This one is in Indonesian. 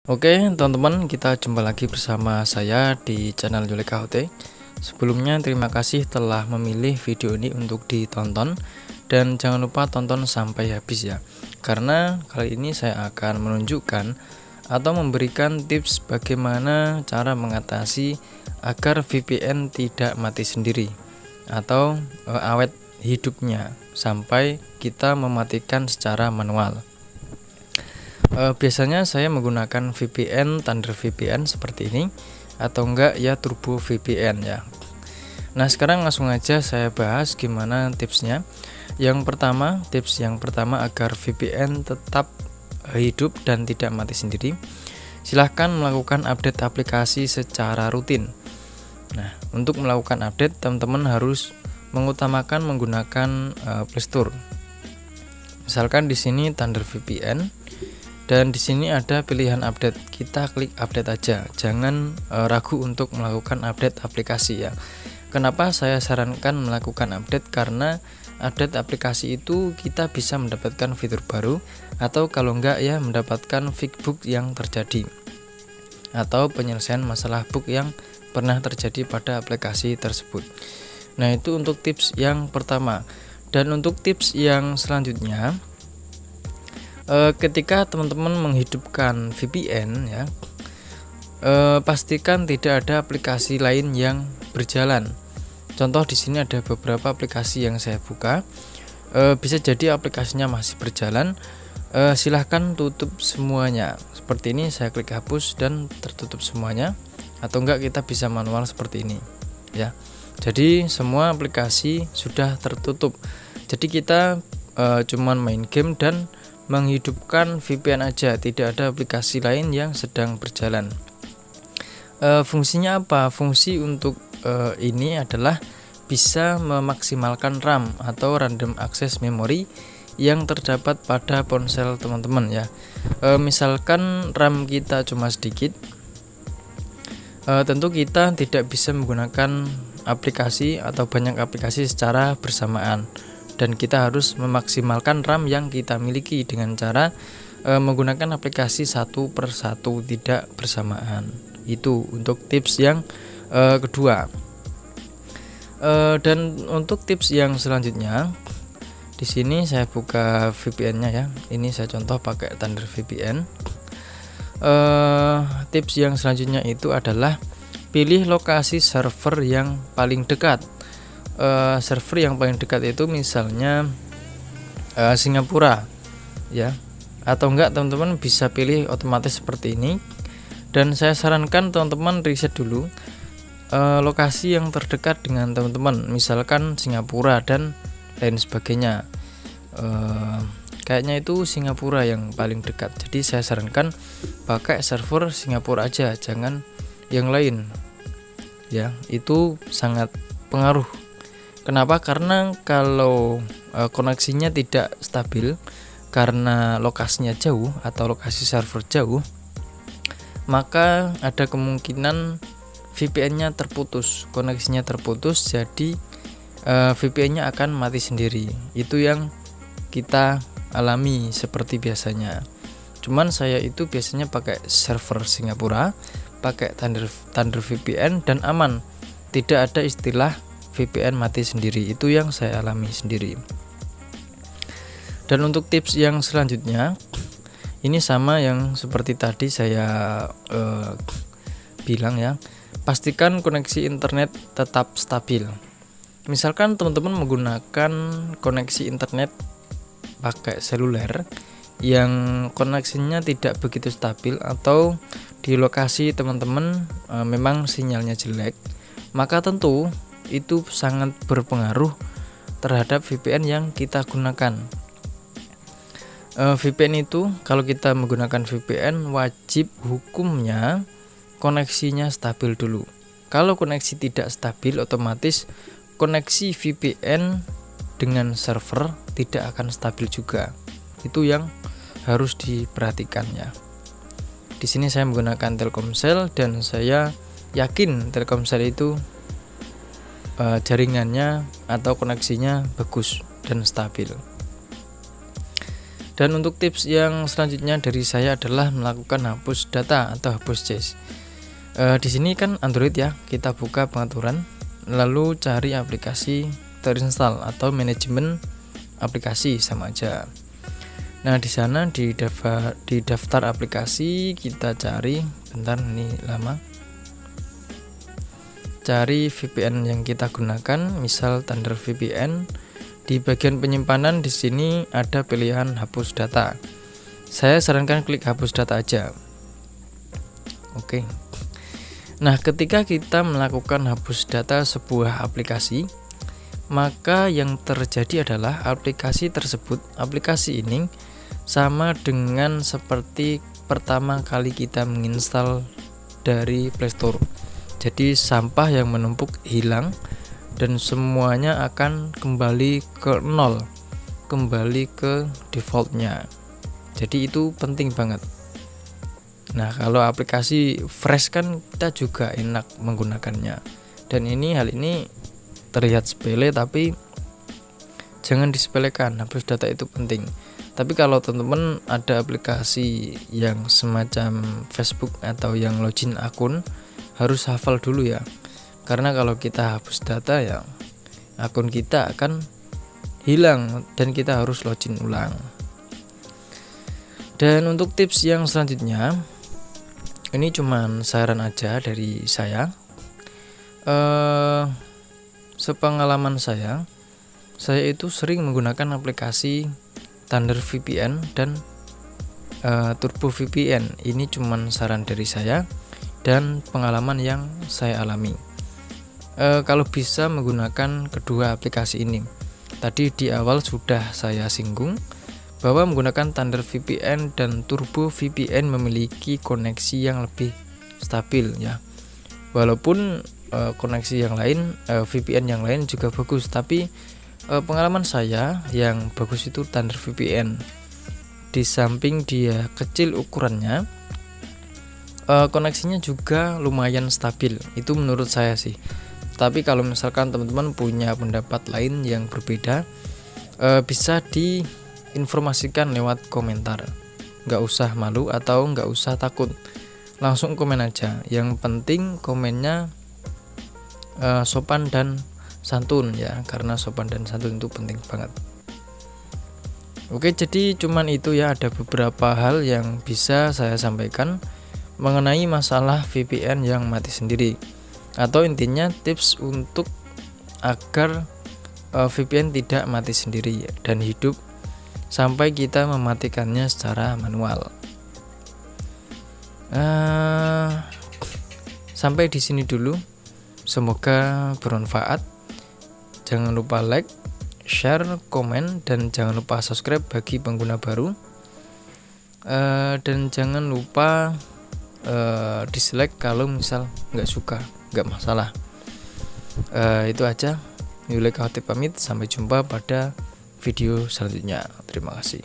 Oke, teman-teman, kita jumpa lagi bersama saya di channel Yuleka HT. Sebelumnya, terima kasih telah memilih video ini untuk ditonton, dan jangan lupa tonton sampai habis ya. Karena kali ini saya akan menunjukkan atau memberikan tips bagaimana cara mengatasi agar VPN tidak mati sendiri atau awet hidupnya sampai kita mematikan secara manual. Biasanya saya menggunakan VPN, Thunder VPN seperti ini, atau enggak ya Turbo VPN ya. Nah, sekarang langsung aja saya bahas gimana tipsnya. Tips yang pertama agar VPN tetap hidup dan tidak mati sendiri, silahkan melakukan update aplikasi secara rutin. Nah, untuk melakukan update, teman-teman harus mengutamakan menggunakan Play Store. Misalkan di sini Thunder VPN. Dan di sini ada pilihan update. Kita klik update aja. Jangan ragu untuk melakukan update aplikasi ya. Kenapa saya sarankan melakukan update? Karena update aplikasi itu kita bisa mendapatkan fitur baru, atau kalau enggak ya mendapatkan fix bug yang terjadi, atau penyelesaian masalah bug yang pernah terjadi pada aplikasi tersebut. Nah, itu untuk tips yang pertama. Dan untuk tips yang selanjutnya, ketika teman-teman menghidupkan VPN ya, pastikan tidak ada aplikasi lain yang berjalan. Contoh di sini ada beberapa aplikasi yang saya buka, bisa jadi aplikasinya masih berjalan. Silahkan tutup semuanya. Seperti ini, saya klik hapus dan tertutup semuanya. Atau enggak, kita bisa manual seperti ini ya. Jadi semua aplikasi sudah tertutup. Jadi kita cuman main game dan menghidupkan VPN aja, tidak ada aplikasi lain yang sedang berjalan. Fungsinya apa? Fungsi untuk ini adalah bisa memaksimalkan RAM atau random access memory yang terdapat pada ponsel teman-teman ya. Misalkan RAM kita cuma sedikit, tentu kita tidak bisa menggunakan aplikasi atau banyak aplikasi secara bersamaan. Dan kita harus memaksimalkan RAM yang kita miliki dengan cara menggunakan aplikasi satu per satu, tidak bersamaan. Itu untuk tips yang kedua. Dan untuk tips yang selanjutnya, di sini saya buka VPN-nya ya. Ini saya contoh pakai Thunder VPN. Tips yang selanjutnya itu adalah pilih lokasi server yang paling dekat. Server yang paling dekat itu misalnya Singapura ya, atau enggak teman-teman bisa pilih otomatis seperti ini. Dan saya sarankan teman-teman riset dulu lokasi yang terdekat dengan teman-teman, misalkan Singapura dan lain sebagainya. Kayaknya itu Singapura yang paling dekat, jadi saya sarankan pakai server Singapura aja, jangan yang lain ya. Itu sangat pengaruh. Kenapa? Karena kalau koneksinya tidak stabil karena lokasinya jauh atau lokasi server jauh, maka ada kemungkinan VPN-nya terputus, koneksinya terputus, jadi VPN-nya akan mati sendiri. Itu yang kita alami seperti biasanya. Cuman saya itu biasanya pakai server Singapura, pakai Thunder VPN dan aman. Tidak ada istilah VPN mati sendiri, itu yang saya alami sendiri. Dan untuk tips yang selanjutnya, ini sama yang seperti tadi saya bilang ya, pastikan koneksi internet tetap stabil. Misalkan teman-teman menggunakan koneksi internet pakai seluler yang koneksinya tidak begitu stabil, atau di lokasi teman-teman memang sinyalnya jelek, maka tentu itu sangat berpengaruh terhadap VPN yang kita gunakan. VPN itu, kalau kita menggunakan VPN, wajib hukumnya koneksinya stabil dulu. Kalau koneksi tidak stabil, otomatis koneksi VPN dengan server tidak akan stabil juga. Itu yang harus diperhatikan ya. Di sini saya menggunakan Telkomsel dan saya yakin Telkomsel itu jaringannya atau koneksinya bagus dan stabil. Dan untuk tips yang selanjutnya dari saya adalah melakukan hapus data atau hapus cache. Di sini kan Android ya, kita buka pengaturan, lalu cari aplikasi terinstall atau manajemen aplikasi sama aja. Nah, di sana di daftar aplikasi kita cari, bentar ini lama. Cari VPN yang kita gunakan, misal Thunder VPN. Di bagian penyimpanan di sini ada pilihan hapus data. Saya sarankan klik hapus data aja. Oke. Nah, ketika kita melakukan hapus data sebuah aplikasi, maka yang terjadi adalah aplikasi ini sama dengan seperti pertama kali kita menginstal dari Play Store. Jadi sampah yang menumpuk hilang dan semuanya akan kembali ke nol, kembali ke defaultnya. Jadi itu penting banget. Nah, kalau aplikasi fresh kan kita juga enak menggunakannya. Dan hal ini terlihat sepele, tapi jangan disepelekan. Hapus data itu penting. Tapi kalau teman-teman ada aplikasi yang semacam Facebook atau yang login akun, harus hafal dulu ya. Karena kalau kita hapus data ya akun kita akan hilang dan kita harus login ulang. Dan untuk tips yang selanjutnya, ini cuman saran aja dari saya. Sepengalaman saya itu sering menggunakan aplikasi Thunder VPN dan Turbo VPN. Ini cuman saran dari saya dan pengalaman yang saya alami. Kalau bisa menggunakan kedua aplikasi ini. Tadi di awal sudah saya singgung bahwa menggunakan Thunder VPN dan Turbo VPN memiliki koneksi yang lebih stabil ya. Walaupun koneksi yang lain, VPN yang lain juga bagus, tapi pengalaman saya yang bagus itu Thunder VPN. Di samping dia kecil ukurannya, koneksinya juga lumayan stabil. Itu menurut saya sih. Tapi kalau misalkan teman-teman punya pendapat lain yang berbeda, bisa diinformasikan lewat komentar. Nggak usah malu atau nggak usah takut, langsung komen aja. Yang penting komennya sopan dan santun ya, karena sopan dan santun itu penting banget. Oke, jadi cuman itu ya, ada beberapa hal yang bisa saya sampaikan mengenai masalah VPN yang mati sendiri. Atau intinya tips untuk agar VPN tidak mati sendiri dan hidup sampai kita mematikannya secara manual. Sampai di sini dulu. Semoga bermanfaat. Jangan lupa like, share, komen, dan jangan lupa subscribe bagi pengguna baru. Dan jangan lupa dislike kalau misal nggak suka. Nggak masalah. Itu aja. Yulek Khotib pamit. Sampai jumpa pada video selanjutnya. Terima kasih.